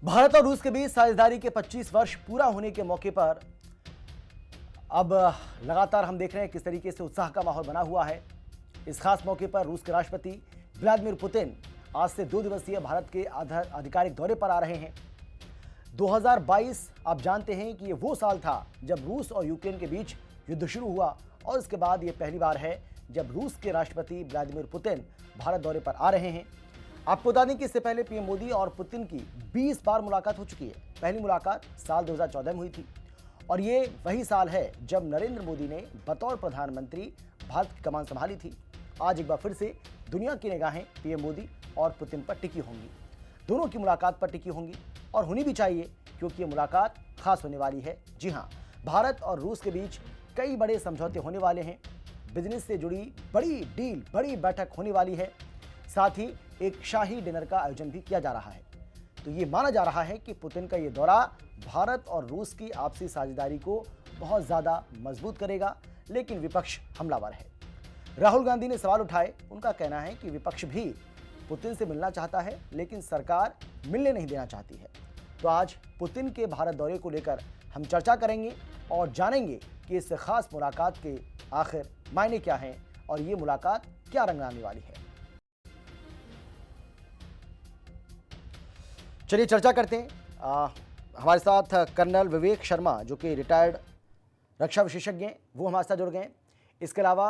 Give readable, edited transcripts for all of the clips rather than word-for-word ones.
भारत और रूस के बीच साझेदारी के 25 वर्ष पूरा होने के मौके पर अब लगातार हम देख रहे हैं किस तरीके से उत्साह का माहौल बना हुआ है। इस खास मौके पर रूस के राष्ट्रपति व्लादिमीर पुतिन आज से 2 दिवसीय भारत के आधिकारिक दौरे पर आ रहे हैं। 2022 आप जानते हैं कि ये वो साल था जब रूस और यूक्रेन के बीच युद्ध शुरू हुआ और इसके बाद ये पहली बार है जब रूस के राष्ट्रपति व्लादिमीर पुतिन भारत दौरे पर आ रहे हैं। आपको बता दें कि इससे पहले पीएम मोदी और पुतिन की 20 बार मुलाकात हो चुकी है। पहली मुलाकात साल 2014 में हुई थी और ये वही साल है जब नरेंद्र मोदी ने बतौर प्रधानमंत्री भारत की कमान संभाली थी। आज एक बार फिर से दुनिया की निगाहें पीएम मोदी और पुतिन पर टिकी होंगी। दोनों की मुलाकात पर टिकी होंगी और होनी भी चाहिए क्योंकि ये मुलाकात खास होने वाली है। जी हाँ, भारत और रूस के बीच कई बड़े समझौते होने वाले हैं। बिजनेस से जुड़ी बड़ी डील, बड़ी बैठक होने वाली है। साथ ही एक शाही डिनर का आयोजन भी किया जा रहा है। तो ये माना जा रहा है कि पुतिन का ये दौरा भारत और रूस की आपसी साझेदारी को बहुत ज़्यादा मजबूत करेगा, लेकिन विपक्ष हमलावर है। राहुल गांधी ने सवाल उठाए। उनका कहना है कि विपक्ष भी पुतिन से मिलना चाहता है, लेकिन सरकार मिलने नहीं देना चाहती है। तो आज पुतिन के भारत दौरे को लेकर हम चर्चा करेंगे और जानेंगे कि इस खास मुलाकात के आखिर मायने क्या हैं और ये मुलाकात क्या रंग लाने वाली है। चलिए चर्चा करते हैं। हमारे साथ कर्नल विवेक शर्मा जो कि रिटायर्ड रक्षा विशेषज्ञ हैं, वो हमारे साथ जुड़ गए हैं। इसके अलावा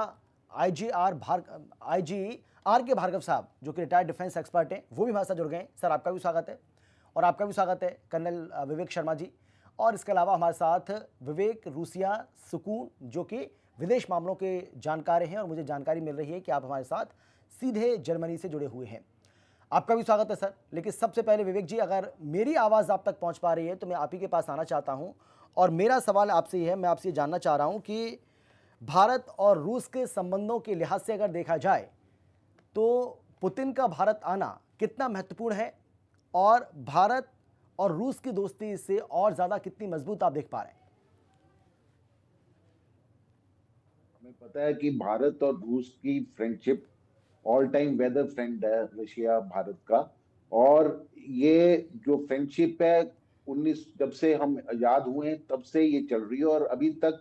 आईजी आर के भार्गव साहब जो कि रिटायर्ड डिफेंस एक्सपर्ट हैं, वो भी हमारे साथ जुड़ गए हैं। सर, आपका भी स्वागत है और आपका भी स्वागत है कर्नल विवेक शर्मा जी। और इसके अलावा हमारे साथ विवेक रूसिया सुकून जो कि विदेश मामलों के जानकार हैं और मुझे जानकारी मिल रही है कि आप हमारे साथ सीधे जर्मनी से जुड़े हुए हैं। आपका भी स्वागत है सर। लेकिन सबसे पहले विवेक जी, अगर मेरी आवाज़ आप तक पहुंच पा रही है तो मैं आप ही के पास आना चाहता हूं और मेरा सवाल आपसे ये है, मैं आपसे जानना चाह रहा हूं कि भारत और रूस के संबंधों के लिहाज से अगर देखा जाए तो पुतिन का भारत आना कितना महत्वपूर्ण है और भारत और रूस की दोस्ती से और ज़्यादा कितनी मजबूत आप देख पा रहे हैं? हमें पता है कि भारत और रूस की friendship all time weather friend है रशिया भारत का। और ये जो फ्रेंडशिप है 19 जब से हम आजाद हुए हैं तब से ये चल रही है और अभी तक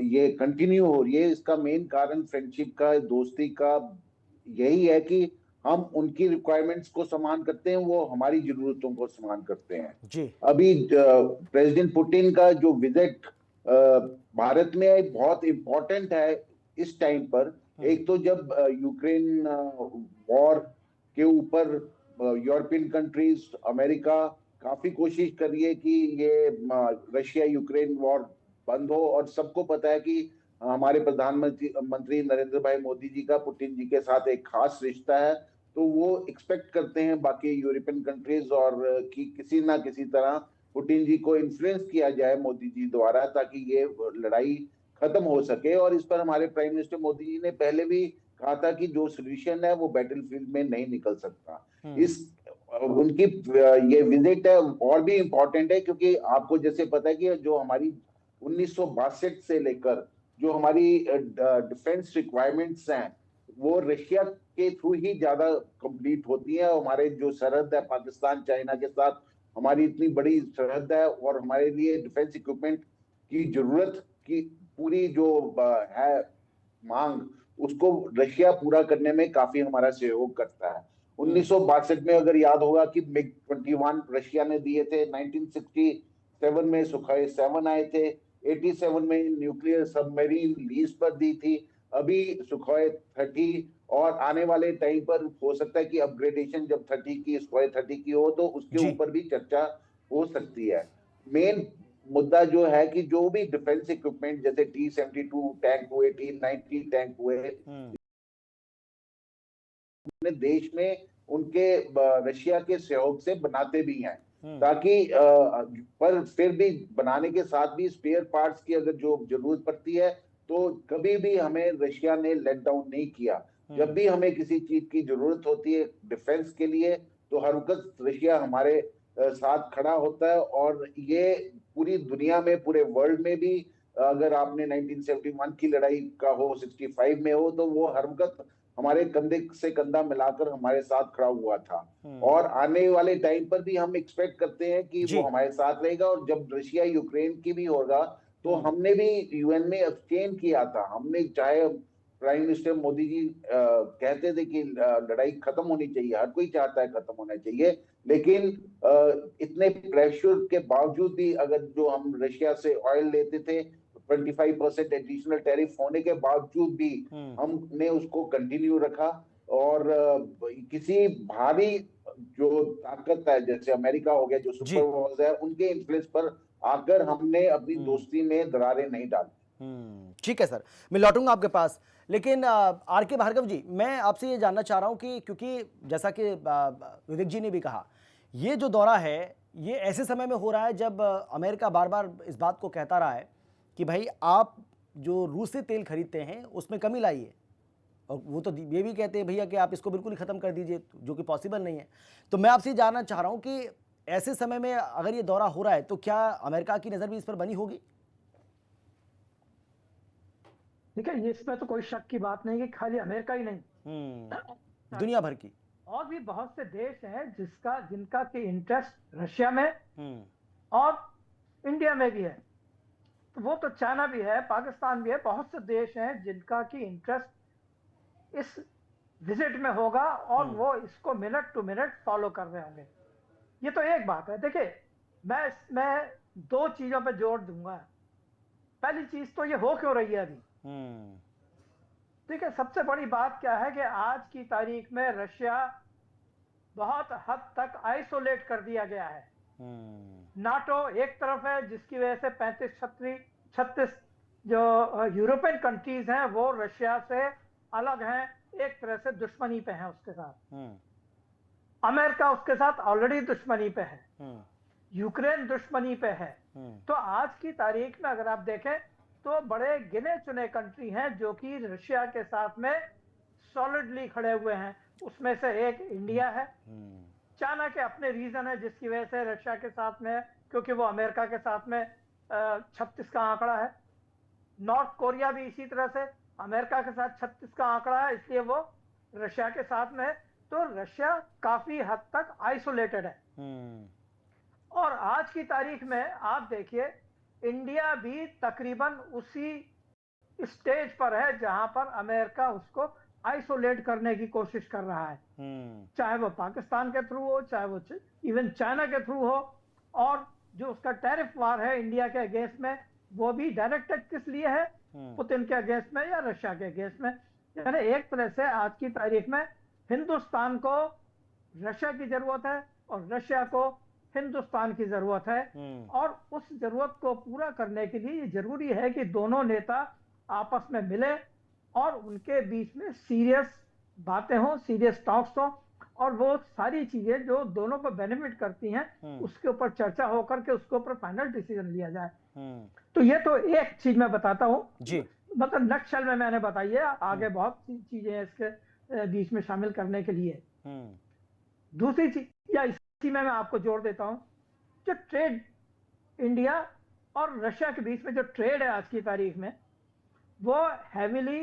ये कंटिन्यू हो रही है। इसका मेन कारण फ्रेंडशिप का, दोस्ती का यही है कि हम उनकी रिक्वायरमेंट्स को सम्मान करते हैं, वो हमारी जरूरतों को सम्मान करते हैं। जी। अभी प्रेसिडेंट पुतिन का जो विजिट भारत में बहुत इम्पोर्टेंट है इस टाइम पर। एक तो जब यूक्रेन वॉर के ऊपर यूरोपियन कंट्रीज, अमेरिका काफी कोशिश कर रही है कि ये रशिया यूक्रेन वॉर बंद हो, और सबको पता है कि हमारे प्रधानमंत्री मंत्री नरेंद्र भाई मोदी जी का पुतिन जी के साथ एक खास रिश्ता है। तो वो एक्सपेक्ट करते हैं बाकी यूरोपियन कंट्रीज और कि किसी ना किसी तरह पुतिन जी को इन्फ्लुएंस किया जाए मोदी जी द्वारा, ताकि ये लड़ाई खत्म हो सके। और इस पर हमारे प्राइम मिनिस्टर मोदी जी ने पहले भी कहा था कि जो सोल्यूशन है वो बैटलफील्ड में नहीं निकल सकता। इस उनकी ये विजिट है और भी इम्पोर्टेंट है क्योंकि आपको जैसे पता है कि जो हमारी 1962 से लेकर जो हमारी डिफेंस रिक्वायरमेंट्स हैं वो रशिया के थ्रू ही ज्यादा कंप्लीट होती है। हमारे जो सरहद है पाकिस्तान चाइना के साथ, हमारी इतनी बड़ी सरहद है और हमारे लिए डिफेंस इक्विपमेंट की जरूरत की पूरी जो है मांग, उसको रशिया पूरा करने में काफी हमारा सहयोग करता है। 1962 में अगर याद होगा कि मिग 21 रशिया ने दिए थे, 1967 में सुखोई 7 आए थे, 87 में न्यूक्लियर सबमरीन लीज पर दी थी, अभी सुखोई 30, और आने वाले टाइम पर हो सकता है कि अपग्रेडेशन जब 30 की सुखोई 30 की हो तो उसके जी। ऊपर भी चर्चा हो सकती है। मेन मुद्दा जो है कि जो भी डिफेंस इक्विपमेंट जैसे T-72 टैंक हुए, T-90 टैंक हुए, अपने देश में उनके रशिया के सहयोग से बनाते भी हैं, ताकि पर फिर भी बनाने के साथ भी स्पेयर पार्ट्स की अगर जो जरूरत पड़ती है तो कभी भी हमें रशिया ने लेट डाउन नहीं किया। जब भी हमें किसी चीज की जरूरत होती है डिफेंस के लिए तो हर वक्त रशिया हमारे साथ खड़ा होता है। और ये पूरी दुनिया में, पूरे वर्ल्ड में भी, अगर आपने 1971 की लड़ाई का हो, 65 में हो, तो वो हर वक्त हमारे कंधे से कंधा मिलाकर हमारे साथ खड़ा हुआ था। हम्म। और आने वाले टाइम पर भी हम एक्सपेक्ट करते हैं कि वो जी। हमारे साथ रहेगा। और जब रशिया यूक्रेन की भी होगा तो हम्म। हमने भी यूएन में अब्सटेन किया था। हमने, चाहे प्राइम मिनिस्टर मोदी जी कहते थे कि लड़ाई खत्म होनी चाहिए, हर कोई चाहता है खत्म होना चाहिए, लेकिन इतने प्रेशर के बावजूद भी, अगर जो हम रशिया से ऑयल लेते थे 25% एडिशनल टैरिफ होने के बावजूद भी हम्म। हमने उसको कंटिन्यू रखा। और किसी भारी जो ताकत है, जैसे अमेरिका हो गया, जो सुपर जी। पावर्स है, उनके इन्फ्लुएंस पर आकर हमने अपनी हम्म। दोस्ती में दरारें नहीं डाली। ठीक है सर, मैं लौटूंगा आपके पास। लेकिन आर के भार्गव जी, मैं आपसे ये जानना चाह रहा हूं कि क्योंकि जैसा कि विवेक जी ने भी कहा, ये जो दौरा है ये ऐसे समय में हो रहा है जब अमेरिका बार बार इस बात को कहता रहा है कि भाई आप जो रूस से तेल खरीदते हैं उसमें कमी लाइए, और वो तो ये भी कहते हैं भैया कि आप इसको बिल्कुल ही खत्म कर दीजिए, जो कि पॉसिबल नहीं है। तो मैं आपसे जानना चाह रहा हूं कि ऐसे समय में अगर ये दौरा हो रहा है तो क्या अमेरिका की नज़र भी इस पर बनी होगी? ठीक है, ये इसमें तो कोई शक की बात नहीं कि खाली अमेरिका ही नहीं, दुनिया भर की। और भी बहुत से देश हैं जिनका की इंटरेस्ट रशिया में हम्म। और इंडिया में भी है। तो वो तो चाइना भी है, पाकिस्तान भी है, बहुत से देश हैं जिनका की इंटरेस्ट इस विजिट में होगा और वो इसको मिनट टू मिनट फॉलो कर रहे होंगे। ये तो एक बात है। देखिए, मैं इसमें दो चीजों पे जोर दूंगा। पहली चीज तो ये हो क्यों रही है अभी। ठीक है, सबसे बड़ी बात क्या है कि आज की तारीख में रशिया बहुत हद तक आइसोलेट कर दिया गया है। नाटो एक तरफ है, जिसकी वजह से 35-36 जो यूरोपियन कंट्रीज हैं वो रशिया से अलग हैं, एक तरह से दुश्मनी पे हैं उसके साथ। अमेरिका उसके साथ ऑलरेडी दुश्मनी पे है, यूक्रेन दुश्मनी पे है। तो आज की तारीख में अगर आप देखें तो बड़े गिने चुने कंट्री हैं जो कि रशिया के साथ में सॉलिडली खड़े हुए हैं। उसमें से एक इंडिया है। चाइना के अपने रीजन है जिसकी वजह से रशिया के साथ में, क्योंकि वो अमेरिका के साथ में 36 का आंकड़ा है। नॉर्थ कोरिया भी इसी तरह से अमेरिका के साथ 36 का आंकड़ा है, इसलिए वो रशिया के साथ में है। तो रशिया काफी हद तक आइसोलेटेड है। और आज की तारीख में आप देखिए, इंडिया भी तकरीबन उसी स्टेज पर है जहां पर अमेरिका उसको आइसोलेट करने की कोशिश कर रहा है, चाहे वो पाकिस्तान के थ्रू हो, चाहे वो इवन चाइना के थ्रू हो। और जो उसका टैरिफ वार है इंडिया के अगेंस्ट में, वो भी डायरेक्टेड किस लिए है, पुतिन के अगेंस्ट में या रशिया के अगेंस्ट में। यानी एक तरह से आज की तारीख में हिंदुस्तान को रशिया की जरूरत है और रशिया को हिंदुस्तान की जरूरत है। और उस जरूरत को पूरा करने के लिए ये जरूरी है कि दोनों नेता आपस में मिले और उनके बीच में सीरियस बातें हों, सीरियस टॉक्स हों, और वो सारी चीजें जो दोनों को बेनिफिट करती हैं उसके ऊपर चर्चा होकर के उसके ऊपर फाइनल डिसीजन लिया जाए। तो ये तो एक चीज मैं बताता हूं जी, मतलब नक्शल में मैंने बताई है, आगे बहुत सी चीजें हैं इसके बीच में शामिल करने के लिए। दूसरी चीज, या इसी में मैं आपको जोड़ देता हूं, जो ट्रेड इंडिया और रशिया के बीच में जो ट्रेड है आज की तारीख में, वो heavily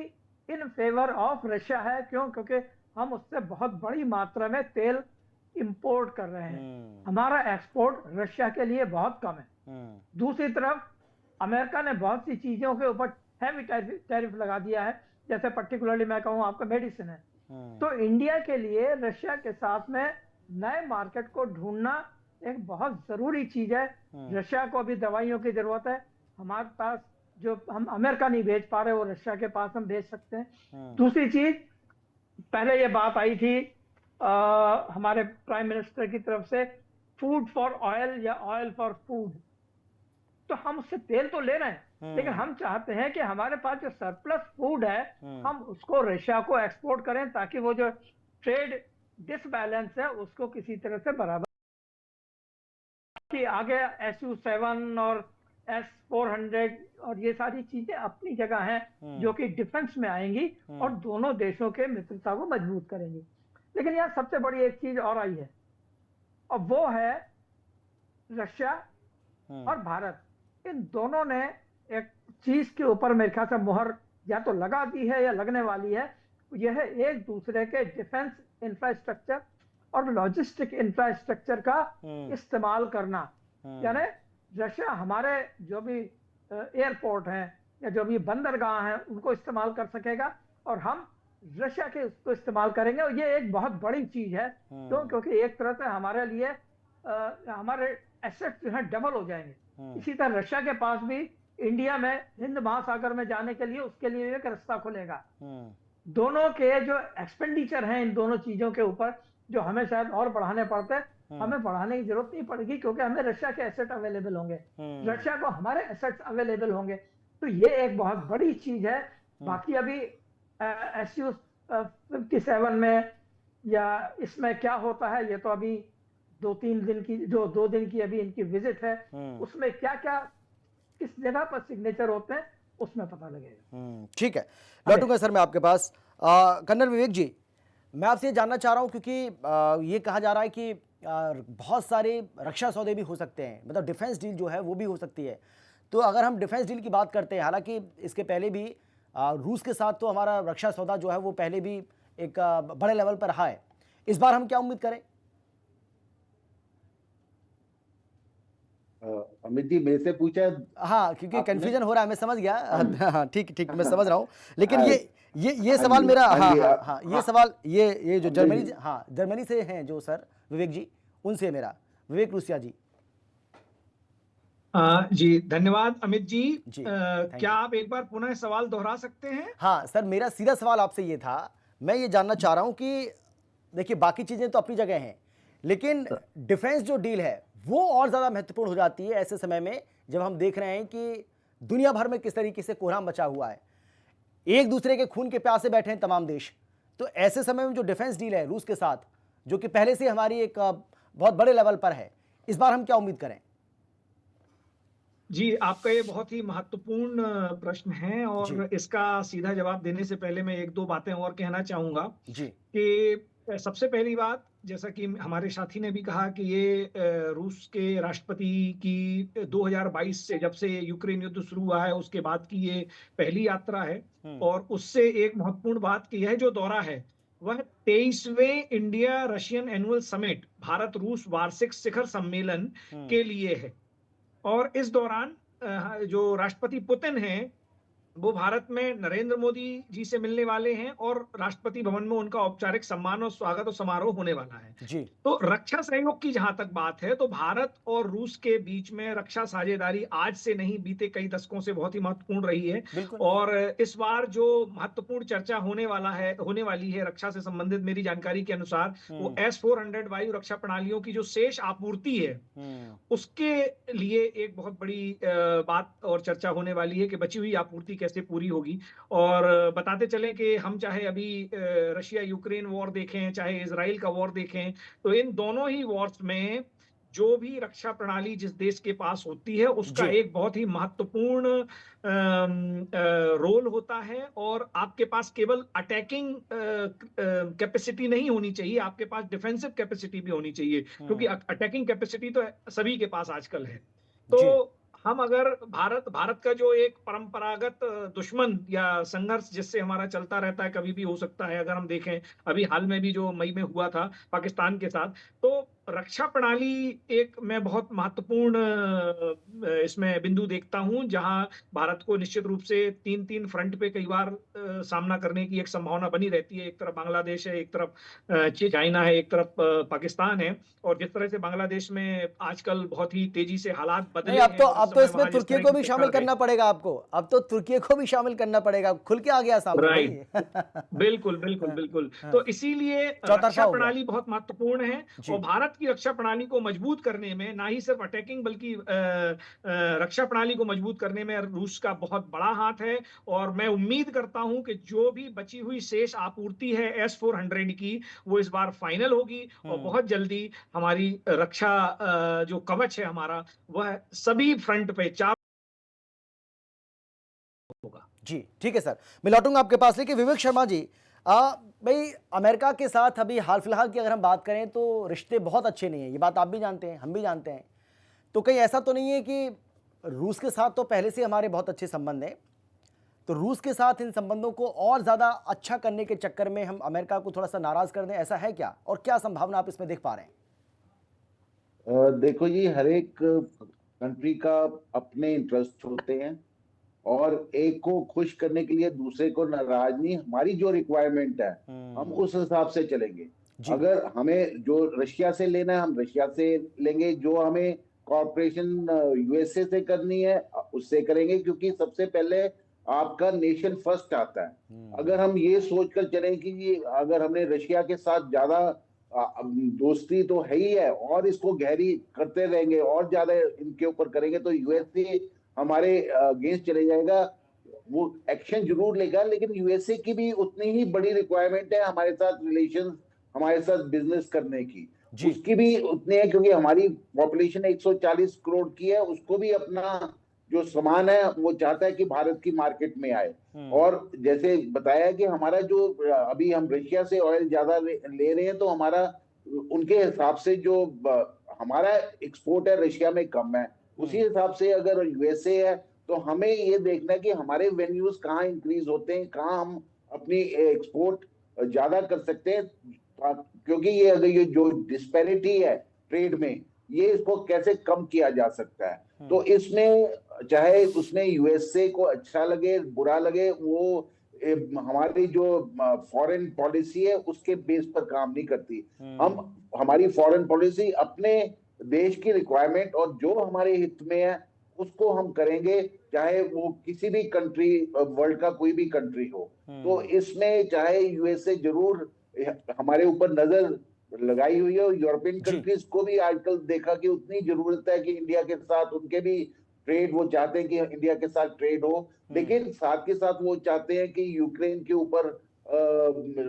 in favour of Russia है। क्यों? क्योंकि हम उससे बहुत बड़ी मात्रा में तेल इंपोर्ट कर रहे हैं, हमारा एक्सपोर्ट रशिया के लिए बहुत कम है। दूसरी तरफ अमेरिका ने बहुत सी चीजों के ऊपर हैवी टैरिफ लगा दिया है, जैसे पर्टिकुलरली मैं कहूं आपका मेडिसिन है। तो इंडिया के लिए रशिया के साथ में नए मार्केट को ढूंढना एक बहुत जरूरी चीज है। रशिया को अभी दवाइयों की जरूरत है, हमारे पास जो हम अमेरिका नहीं भेज पा रहे वो रशिया के पास हम भेज सकते हैं। दूसरी चीज, पहले ये बात आई थी हमारे प्राइम मिनिस्टर की तरफ से, फूड फॉर ऑयल या ऑयल फॉर फूड। तो हम उससे तेल तो ले रहे हैं, लेकिन हम चाहते हैं कि हमारे पास जो सरप्लस फूड है हम उसको रशिया को एक्सपोर्ट करें, ताकि वो जो ट्रेड डिसबैलेंस है उसको किसी तरह से बराबर कि आगे SU-7 और S-400 और ये सारी चीजें अपनी जगह हैं जो कि डिफेंस में आएंगी और दोनों देशों के मित्रता को मजबूत करेंगी। लेकिन यहाँ सबसे बड़ी एक चीज और आई है, और वो है रशिया और भारत। इन दोनों ने एक चीज के ऊपर मेरे ख्याल से मुहर या तो लगा दी है या लगने वाली है, यह एक दूसरे के डिफेंस इंफ्रास्ट्रक्चर और लॉजिस्टिक इंफ्रास्ट्रक्चर का इस्तेमाल करना। यानी रशिया हमारे जो भी एयरपोर्ट हैं या जो भी बंदरगाह हैं उनको इस्तेमाल कर सकेगा और हम रशिया के उसको इस्तेमाल करेंगे, और ये एक बहुत बड़ी चीज है। क्योंकि एक तरह से हमारे लिए हमारे एसेट्स जो है डबल हो जाएंगे। इसी तरह रशिया के पास भी इंडिया में हिंद महासागर में जाने के लिए उसके लिए एक रास्ता खुलेगा। दोनों के जो एक्सपेंडिचर हैं इन दोनों चीजों के ऊपर जो हमें शायद और बढ़ाने पड़ते, हमें बढ़ाने की जरूरत नहीं पड़ेगी, क्योंकि हमें रशिया के एसेट अवेलेबल होंगे, रशिया को हमारे एसेट्स अवेलेबल होंगे। तो ये एक बहुत बड़ी चीज है। बाकी अभी SU-57 में या इसमें क्या होता है ये तो अभी 2 दिन की अभी इनकी विजिट है, उसमें क्या क्या किस जगह पर सिग्नेचर होते हैं उसमें पता लगेगा। ठीक है, लौटूंगा सर मैं आपके पास। कर्नल विवेक जी, मैं आपसे ये जानना चाह रहा हूं क्योंकि ये कहा जा रहा है कि बहुत सारे रक्षा सौदे भी हो सकते हैं, मतलब डिफेंस डील जो है वो भी हो सकती है। तो अगर हम डिफेंस डील की बात करते हैं, हालांकि इसके पहले भी रूस के साथ तो हमारा रक्षा सौदा जो है वो पहले भी एक बड़े लेवल पर रहा है, इस बार हम क्या उम्मीद करें? अमित जी मेरे से पूछा? हाँ, क्योंकि कंफ्यूजन हो रहा है, मैं समझ गया। हाँ, ठीक मैं समझ रहा हूँ, लेकिन ये सवाल मेरा, हाँ, ये सवाल ये जो जर्मनी, हाँ जर्मनी से हैं जो सर विवेक जी, उनसे मेरा, विवेक रूसिया जी। जी धन्यवाद अमित जी। क्या आप एक बार पुनः सवाल दोहरा सकते हैं? हाँ सर, मेरा सीधा सवाल आपसे ये था, मैं ये जानना चाह रहा हूँ कि देखिए बाकी चीजें तो अपनी जगह हैं, लेकिन डिफेंस जो डील है वो और ज्यादा महत्वपूर्ण हो जाती है ऐसे समय में जब हम देख रहे हैं कि दुनिया भर में किस तरीके से कोहराम मचा हुआ है, एक दूसरे के खून के प्यासे बैठे हैं तमाम देश। तो ऐसे समय में जो डिफेंस डील है रूस के साथ, जो कि पहले से हमारी एक बहुत बड़े लेवल पर है, इस बार हम क्या उम्मीद करें? जी, आपका ये बहुत ही महत्वपूर्ण प्रश्न है और इसका सीधा जवाब देने से पहले मैं एक दो बातें और कहना चाहूंगा कि सबसे पहली बात, जैसा कि हमारे साथी ने भी कहा कि ये रूस के राष्ट्रपति की 2022 से जब से यूक्रेन युद्ध शुरू हुआ है उसके बाद की ये पहली यात्रा है। और उससे एक महत्वपूर्ण बात कि यह जो दौरा है वह 23वें India Russian annual summit, Bharat रूस वार्षिक शिखर सम्मेलन के लिए है। और इस दौरान जो राष्ट्रपति पुतिन हैं वो भारत में नरेंद्र मोदी जी से मिलने वाले हैं और राष्ट्रपति भवन में उनका औपचारिक सम्मान और स्वागत और समारोह होने वाला है जी। तो रक्षा सहयोग की जहां तक बात है तो भारत और रूस के बीच में रक्षा साझेदारी आज से नहीं बीते कई दशकों से बहुत ही महत्वपूर्ण रही है। और इस बार जो महत्वपूर्ण चर्चा होने वाली है रक्षा से संबंधित, मेरी जानकारी के अनुसार वो S-400 वायु रक्षा प्रणालियों की जो शेष आपूर्ति है उसके लिए एक बहुत बड़ी बात और चर्चा होने वाली है कि बची हुई आपूर्ति कैसे पूरी होगी। और बताते चलें कि हम चाहे अभी रशिया यूक्रेन वॉर देखें, चाहे इजराइल का वॉर देखें, तो इन दोनों ही वॉर्स में जो भी रक्षा प्रणाली जिस देश के पास होती है उसका एक बहुत ही महत्वपूर्ण रोल होता है। और आपके पास केवल अटैकिंग कैपेसिटी नहीं होनी चाहिए, आपके पास डिफेंसिव कैपेसिटी भी होनी चाहिए, क्योंकि अटैकिंग कैपेसिटी तो सभी के पास आजकल है। तो हम अगर भारत का जो एक परंपरागत दुश्मन या संघर्ष जिससे हमारा चलता रहता है, कभी भी हो सकता है, अगर हम देखें अभी हाल में भी जो मई में हुआ था पाकिस्तान के साथ, तो रक्षा प्रणाली एक मैं बहुत महत्वपूर्ण इसमें बिंदु देखता हूं जहां भारत को निश्चित रूप से तीन फ्रंट पे कई बार सामना करने की एक संभावना बनी रहती है। एक तरफ बांग्लादेश है, एक तरफ चाइना है, एक तरफ पाकिस्तान है। और जिस तरह से बांग्लादेश में आजकल बहुत ही तेजी से हालात बदले हैं, अब तो इसमें तुर्की को भी शामिल करना पड़ेगा आपको, अब तो तुर्की को भी शामिल करना पड़ेगा, खुल के आ गया सामने। राइट, बिल्कुल। तो इसीलिए रक्षा प्रणाली बहुत महत्वपूर्ण है और भारत की रक्षा प्रणाली को मजबूत करने में ना ही सिर्फ अटैकिंग बल्कि रक्षा प्रणाली को मजबूत करने में रूस का बहुत बड़ा हाथ है। और मैं उम्मीद करता हूं कि जो भी बची हुई शेष आपूर्ति है S-400 की वो इस बार फाइनल होगी और बहुत जल्दी हमारी रक्षा जो कवच है हमारा वह सभी फ्रंट पे होगा। जी ठीक है सर, मैं लौटूंगा आपके पास। लेकिन विवेक शर्मा जी, भाई अमेरिका के साथ अभी हाल फिलहाल की अगर हम बात करें तो रिश्ते बहुत अच्छे नहीं है, ये बात आप भी जानते हैं, हम भी जानते हैं। तो कहीं ऐसा तो नहीं है कि रूस के साथ तो पहले से हमारे बहुत अच्छे संबंध हैं, तो रूस के साथ इन संबंधों को और ज्यादा अच्छा करने के चक्कर में हम अमेरिका को थोड़ा सा नाराज कर दें, ऐसा है क्या? और क्या संभावना आप इसमें देख पा रहे हैं? देखो जी, हर एक कंट्री का अपने इंटरेस्ट होते हैं, और एक को खुश करने के लिए दूसरे को नाराज नहीं, हमारी जो रिक्वायरमेंट है हम उस हिसाब से चलेंगे। जी। अगर हमें जो रशिया से लेना है हम रशिया से लेंगे, जो हमें कॉर्पोरेशन यूएसए से करनी है उससे करेंगे, क्योंकि सबसे पहले आपका नेशन फर्स्ट आता है। अगर हम ये सोचकर चलें कि ये अगर हमने रशिया के साथ ज्यादा दोस्ती तो है ही है और इसको गहरी करते रहेंगे और ज्यादा इनके ऊपर करेंगे, तो यूएसए हमारे अगेंस्ट चले जाएगा। वो एक्शन जरूर लेगा, लेकिन यूएसए की भी उतनी ही बड़ी रिक्वायरमेंट है हमारे साथ रिलेशन, हमारे साथ बिजनेस करने की। उसकी भी उतनी है, क्योंकि हमारी पॉपुलेशन 140 करोड़ की है, उसको भी अपना जो सामान है वो चाहता है कि भारत की मार्केट में आए। और जैसे बताया कि हमारा जो अभी हम रशिया से ऑयल ज्यादा ले रहे हैं, तो हमारा उनके हिसाब से जो हमारा एक्सपोर्ट है रशिया में कम है, उसी हिसाब से अगर यूएसए है तो हमें ये देखना है कि हमारे वेन्यूज कहाँ इंक्रीज होते हैं, कहाँ हम अपनी एक्सपोर्ट ज्यादा कर सकते हैं। क्योंकि ये अगर ये जो डिस्पैरिटी है ट्रेड में, ये इसको कैसे कम किया जा सकता है। तो इसमें चाहे उसमें यूएसए को अच्छा लगे बुरा लगे, वो हमारी जो फॉरेन पॉलिसी है उसके बेस पर काम नहीं करती। हमारी फॉरेन पॉलिसी अपने देश की रिक्वायरमेंट और जो हमारे हित में है उसको हम करेंगे, चाहे वो किसी भी कंट्री, वर्ल्ड का कोई भी कंट्री हो। तो इसमें चाहे यूएसए जरूर हमारे ऊपर नजर लगाई हुई है, यूरोपियन कंट्रीज को भी आजकल देखा कि उतनी जरूरत है कि इंडिया के साथ उनके भी ट्रेड, वो चाहते हैं कि इंडिया के साथ ट्रेड हो, लेकिन साथ के साथ वो चाहते हैं कि यूक्रेन के ऊपर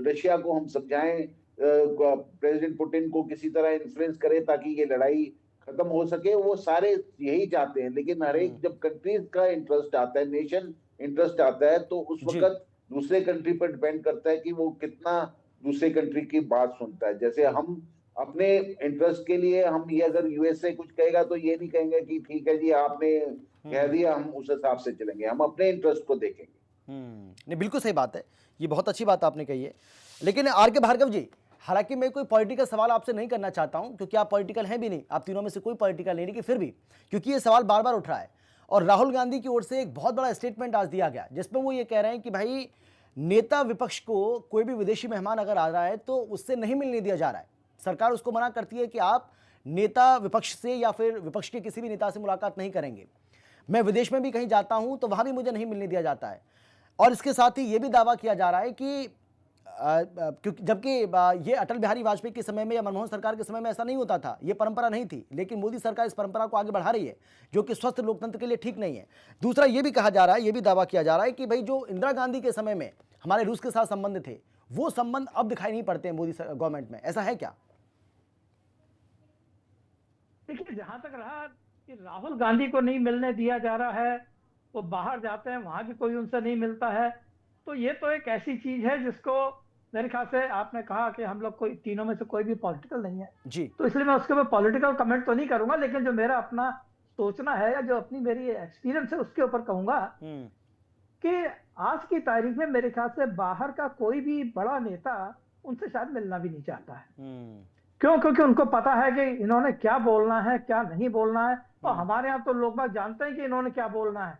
रशिया को हम समझाएं, प्रेसिडेंट पुतिन को किसी तरह इन्फ्लुएंस करें ताकि ये लड़ाई खत्म हो सके। वो सारे यही चाहते हैं, लेकिन हर एक जब कंट्रीज का इंटरेस्ट आता है, नेशन इंटरेस्ट आता है, तो उस वक्त दूसरे कंट्री पर डिपेंड करता है कि वो कितना दूसरे कंट्री की बात सुनता है। जैसे हम अपने इंटरेस्ट के लिए हम ये अगर यूएसए कुछ कहेगा तो ये नहीं कहेंगे कि ठीक है जी आपने कह दिया, हम उस हिसाब से चलेंगे, हम अपने इंटरेस्ट को देखेंगे। नहीं, बिल्कुल सही बात है, ये बहुत अच्छी बात आपने कही है। लेकिन आर के भार्गव जी, हालांकि मैं कोई पॉलिटिकल सवाल आपसे नहीं करना चाहता हूं, क्योंकि आप पॉलिटिकल हैं भी नहीं, आप तीनों में से कोई पॉलिटिकल नहीं, लेकिन फिर भी क्योंकि ये सवाल बार बार उठ रहा है और राहुल गांधी की ओर से एक बहुत बड़ा स्टेटमेंट आज दिया गया जिसमें वो ये कह रहे हैं कि भाई नेता विपक्ष को कोई भी विदेशी मेहमान अगर आ रहा है तो उससे नहीं मिलने दिया जा रहा है। सरकार उसको मना करती है कि आप नेता विपक्ष से या फिर विपक्ष के किसी भी नेता से मुलाकात नहीं करेंगे। मैं विदेश में भी कहीं जाता हूं तो वहां भी मुझे नहीं मिलने दिया जाता है। और इसके साथ ही ये भी दावा किया जा रहा है कि क्योंकि जबकि ये अटल बिहारी वाजपेयी के समय में या मनमोहन सरकार के समय में ऐसा नहीं होता था, ये परंपरा नहीं थी, लेकिन मोदी सरकार इस परंपरा को आगे बढ़ा रही है, जो कि स्वस्थ लोकतंत्र के लिए ठीक नहीं है। दूसरा ये भी कहा जा रहा है, ये भी दावा किया जा रहा है कि भाई जो इंदिरा गांधी के समय में हमारे रूस के साथ संबंध थे, वो संबंध अब दिखाई नहीं पड़ते हैं मोदी गवर्नमेंट में, ऐसा है क्या? देखिए, जहां तक रहा कि राहुल गांधी को नहीं मिलने दिया जा रहा है, वो बाहर जाते हैं, वहां भी कोई उनसे नहीं मिलता है, तो ये तो एक ऐसी चीज है जिसको मेरे ख्याल से, आपने कहा कि हम लोग कोई तीनों में से कोई भी पॉलिटिकल नहीं है जी, तो इसलिए मैं उसके ऊपर पॉलिटिकल कमेंट तो नहीं करूंगा, लेकिन जो मेरा अपना सोचना है या जो अपनी मेरी एक्सपीरियंस है उसके ऊपर कहूंगा कि आज की तारीख में मेरे ख्याल से बाहर का कोई भी बड़ा नेता उनसे शायद मिलना भी नहीं चाहता है। क्यों? क्योंकि उनको पता है कि इन्होंने क्या बोलना है, क्या नहीं बोलना है, और हमारे यहाँ तो लोग बात जानते हैं कि इन्होंने क्या बोलना है।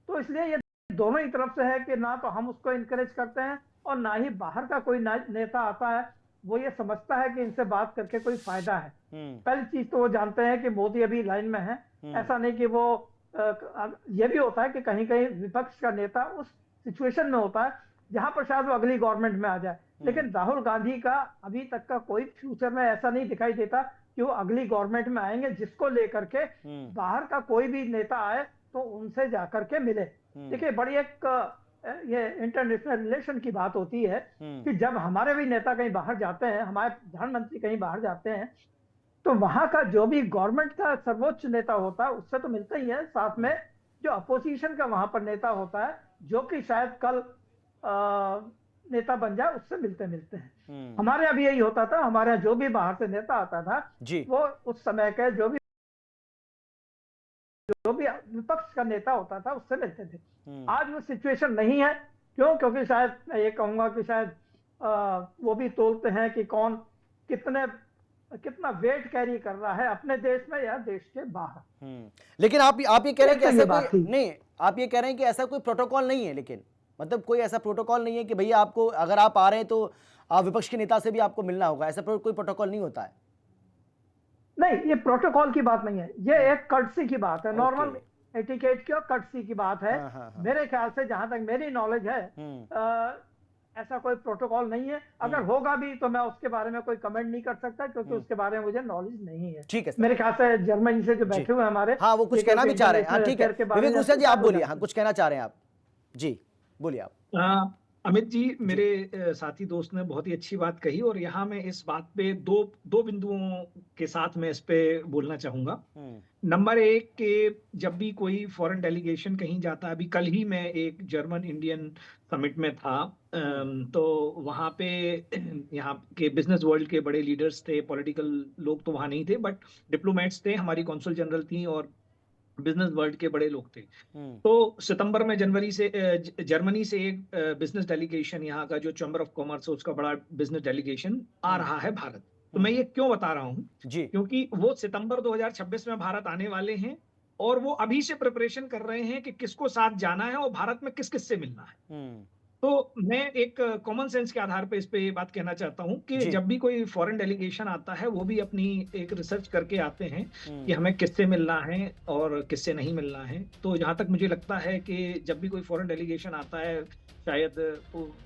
तो इसलिए ये दोनों ही तरफ से है कि ना तो हम उसको इनकरेज करते हैं और ना ही बाहर का कोई नेता आता है वो ये समझता है कि इनसे बात करके कोई फायदा है। पहली चीज तो वो जानते हैं कि मोदी अभी लाइन में है, ऐसा नहीं कि वो ये भी होता है कि कहीं कहीं विपक्ष का नेता उस सिचुएशन में होता है जहां पर शायद वो अगली गवर्नमेंट में आ जाए, लेकिन राहुल गांधी का अभी तक का कोई फ्यूचर में ऐसा नहीं दिखाई देता कि वो अगली गवर्नमेंट में आएंगे जिसको लेकर के बाहर का कोई भी नेता आए तो उनसे जाकर के मिले। देखिए, बड़ी एक ये इंटरनेशनल रिलेशन की बात होती है कि जब हमारे भी नेता कहीं बाहर जाते हैं, हमारे प्रधानमंत्री कहीं बाहर जाते हैं, तो वहां का जो भी गवर्नमेंट का सर्वोच्च नेता होता है उससे तो मिलता ही है, साथ में जो अपोजिशन का वहां पर नेता होता है जो कि शायद कल नेता बन जाए, उससे मिलते मिलते हैं। हमारे यहाँ भी यही होता था, हमारे यहाँ जो भी बाहर से नेता आता था वो उस समय के जो भी जो भी विपक्ष का नेता होता था उससे मिलते थे। आज वो सिचुएशन नहीं है। क्यों? क्योंकि शायद मैं ये कहूंगा कि शायद वो भी तोलते हैं कि कौन कितना वेट कैरी कर रहा है अपने देश में या देश के बाहर। लेकिन आप ये कह रहे हैं कि ऐसा कोई नहीं, आप ये कह रहे हैं कि ऐसा कोई प्रोटोकॉल नहीं है, लेकिन मतलब कोई ऐसा प्रोटोकॉल नहीं है कि भैया आपको अगर आप आ रहे हैं तो आप विपक्ष के नेता से भी आपको मिलना होगा, ऐसा कोई प्रोटोकॉल नहीं होता है? नहीं, ये प्रोटोकॉल की बात नहीं है, ये एक कर्टसी की बात है, नॉर्मल एटिकेट की और कर्टसी की बात है। मेरे ख्याल से जहां तक मेरी नॉलेज है ऐसा कोई प्रोटोकॉल नहीं है। अगर होगा भी तो मैं उसके बारे में कोई कमेंट नहीं कर सकता, क्योंकि उसके बारे में मुझे नॉलेज नहीं है। ठीक है, मेरे ख्याल से जर्मनी से जो बैठे हुए हमारे, हाँ, वो कुछ कहना भी चाह रहे हैं। हाँ, ठीक है, विवेक गुस्सा जी आप बोलिए। हाँ, कुछ कहना चाह रहे हैं आप जी, बोलिए आप। अमित जी, मेरे साथी दोस्त ने बहुत ही अच्छी बात कही, और यहाँ मैं इस बात पे दो बिंदुओं के साथ मैं इस पे बोलना चाहूंगा। नंबर एक कि जब भी कोई फॉरेन डेलीगेशन कहीं जाता है, अभी कल ही मैं एक जर्मन इंडियन समिट में था, तो वहाँ पे यहाँ के बिजनेस वर्ल्ड के बड़े लीडर्स थे, पॉलिटिकल लोग तो वहाँ नहीं थे, बट डिप्लोमेट्स थे, हमारी कॉन्सुल जनरल थी और बिजनेस वर्ल्ड के बड़े लोग थे। तो सितंबर में जर्मनी से एक बिजनेस डेलीगेशन, यहाँ का जो चैम्बर ऑफ कॉमर्स है उसका बड़ा बिजनेस डेलीगेशन आ रहा है भारत। तो मैं ये क्यों बता रहा हूँ, क्योंकि वो सितंबर 2026 में भारत आने वाले हैं, और वो अभी से प्रिपरेशन कर रहे हैं कि किसको साथ जाना है और भारत में किस किस से मिलना है। तो मैं एक कॉमन सेंस के आधार पे इस पे ये बात कहना चाहता हूँ कि जब भी कोई फॉरेन डेलीगेशन आता है, वो भी अपनी एक रिसर्च करके आते हैं कि हमें किससे मिलना है और किससे नहीं मिलना है। तो जहां तक मुझे लगता है कि जब भी कोई फॉरेन डेलीगेशन आता है, शायद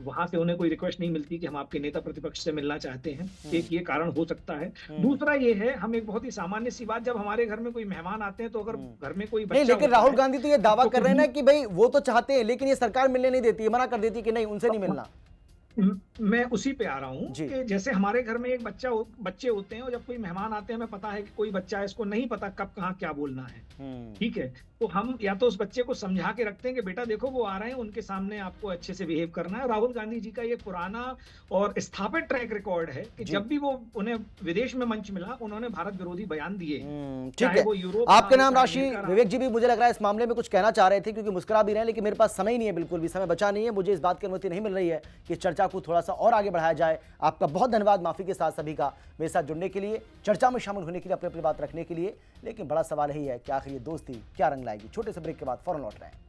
वहां से उन्हें कोई रिक्वेस्ट नहीं मिलती कि हम आपके नेता प्रतिपक्ष से मिलना चाहते हैं। एक ये कारण हो सकता है। दूसरा ये है, हम एक बहुत ही सामान्य सी बात, जब हमारे घर में कोई मेहमान आते हैं तो अगर घर में कोई नहीं, लेकिन राहुल गांधी तो ये दावा कर रहे हैं ना कि भाई वो तो चाहते हैं, लेकिन ये सरकार मिलने नहीं देती है, मना कर देती है कि नहीं, उनसे नहीं मिलना। मैं उसी पे आ रहा हूँ कि जैसे हमारे घर में एक बच्चे होते हैं, और जब कोई मेहमान आते हैं, हमें पता है कि कोई बच्चा है, इसको नहीं पता कब कहाँ क्या बोलना है, ठीक है, तो हम या तो उस बच्चे को समझा के रखते हैं कि बेटा देखो वो आ रहे हैं, उनके सामने आपको अच्छे से बिहेव करना है। राहुल गांधी जी का ये पुराना और स्थापित ट्रैक रिकॉर्ड है कि जब भी वो उन्हें विदेश में मंच मिला, उन्होंने भारत विरोधी बयान दिए। ठीक है, आपके नाम राशि विवेक जी भी मुझे लग रहा है इस मामले में कुछ कहना चाह रहे थे, क्योंकि मुस्कुरा भी रहे हैं, लेकिन मेरे पास समय नहीं है, बिल्कुल भी समय बचा नहीं है, मुझे इस बात की अनुमति नहीं मिल रही है कि चर्चा को थोड़ा सा और आगे बढ़ाया जाए। आपका बहुत धन्यवाद माफी के साथ सभी का मेरे साथ जुड़ने के लिए, चर्चा में शामिल होने के लिए, अपनी अपनी बात रखने के लिए। लेकिन बड़ा सवाल यही है कि आखिर ये दोस्ती क्या रंग लाएगी। छोटे से ब्रेक के बाद फौरन लौट रहे हैं।